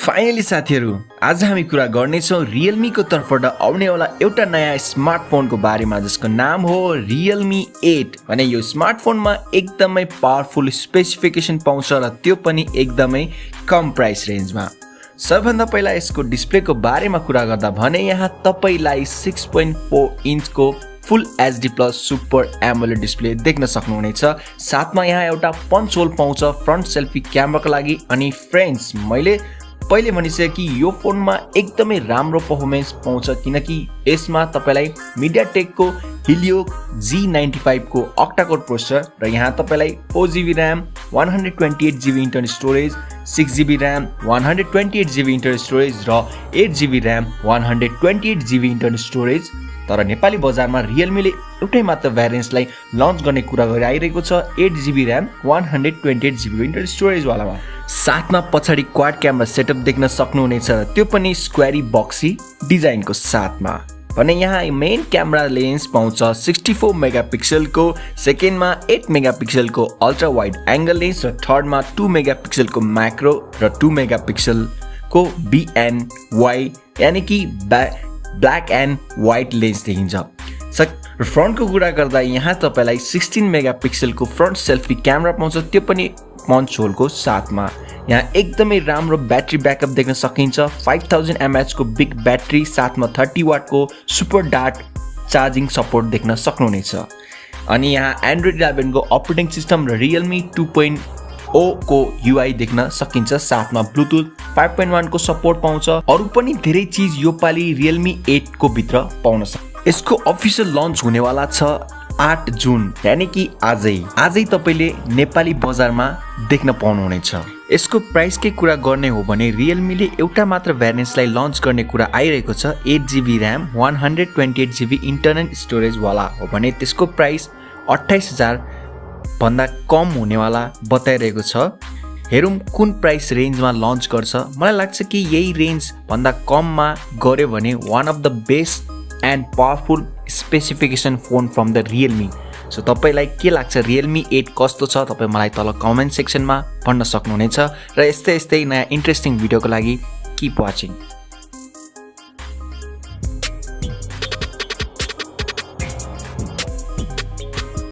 Finally साथीहरु, आज हामी कुरा गर्नेछौं Realme को तर्फबाट आउनेवाला एउटा नयाँ स्मार्टफोनको बारेमा जसको नाम हो Realme 8 भने यो स्मार्टफोनमा एकदमै पावरफुल स्पेसिफिकेसन पाउँछ र त्यो पनि एकदमै कम प्राइस रेन्जमा। सबभन्दा पहिला यसको डिस्प्लेको बारेमा कुरा गर्दा भने यहाँ तपाईलाई 6.4 इन्चको फुल HD plus super AMOLED display देख्न सक्नुहुनेछ। साथमा यहाँ एउटा पंच होल पाउँछ फ्रन्ट सेल्फी क्यामेराको लागि। अनि फ्रेन्ड्स, मैले पहिले भनिसके कि यो फोनमा एकदमै राम्रो पर्फर्मेन्स पाउँछ किनकि यसमा तपाईलाई MediaTek को Helio G95 को octa-core प्रोसेसर र यहाँ तपाईलाई 4GB RAM, 128GB internal storage, 6GB RAM, 128GB internal storage र 8GB RAM, 128GB internal storage. तर नेपाली बजारमा Realme ले एउटै मात्र भ्यारिएन्सलाई लन्च गर्ने कुरा गरिरहेको छ 8GB RAM, 128GB internal storage वालामा। साथमा पछाडी क्वाड क्यामेरा सेटअप देख्न सक्नुहुनेछ र त्यो पनि स्क्वायरी बक्सी डिजाइनको साथमा। भने यहाँ मेन क्यामेरा लेन्स पाउँछ 64 मेगापिक्सलको, सेकेन्डमा 8 मेगापिक्सलको अल्ट्रा वाइड एंगल लेन्स र थर्डमा 2 मेगापिक्सलको मैक्रो र 2 मेगापिक्सलको BNY यानी कि ब्ल्याक एन्ड व्हाइट लेन्स देखिन्छ। फ्रन्टको कुरा गर्दा यहाँ तपाईलाई 16 मेगापिक्सलको फ्रन्ट सेल्फी क्यामेरा पाउँछ, त्यो पनि पंच होलको साथमा। यहाँ एकदमै राम्रो ब्याट्री ब्याकअप देख्न सकिन्छ, 5000 mAh को बिग ब्याट्री साथमा 30 वाट को सुपर डार्ट चार्जिङ सपोर्ट देख्न सक्नुहुनेछ। अनि यहाँ एन्ड्रोइड 11 को अपरेटिङ सिस्टम र Realme 2.0 को UI देख्न सकिन्छ, साथमा ब्लुटुथ 5.1 को सपोर्ट पाउँछ। अरु पनि धेरै चीज यो पाली Realme 8 को भित्र पाउन सक्छ। यसको अफिसियल लन्च हुनेवाला छ 8 जुन यानी कि आजै तपाईले नेपाली बजारमा देख्न पाउनुहुनेछ। यसको प्राइसकै कुरा गर्ने हो भने Realme ले एउटा मात्र भ्यारिएन्सलाई लन्च गर्ने कुरा आइरहेको छ 8GB RAM, 128GB internal storage वाला हो भने त्यसको प्राइस 28000 भन्दा कम हुनेवाला बताइरहेको छ। हेरौं कुन प्राइस रेन्जमा लन्च गर्छ। मलाई लाग्छ कि यही रेन्ज भन्दा कममा गर्यो भने one of the best and powerful specification phone from the Realme। So तपाईलाई के लाग्छ Realme 8 कस्तो छ तपाई मलाई तल कमेन्ट सेक्सनमा भन्न सक्नुहुनेछ। र यस्तै नयाँ इन्ट्रेस्टिङ भिडियोको लागि कीप वाचिङ।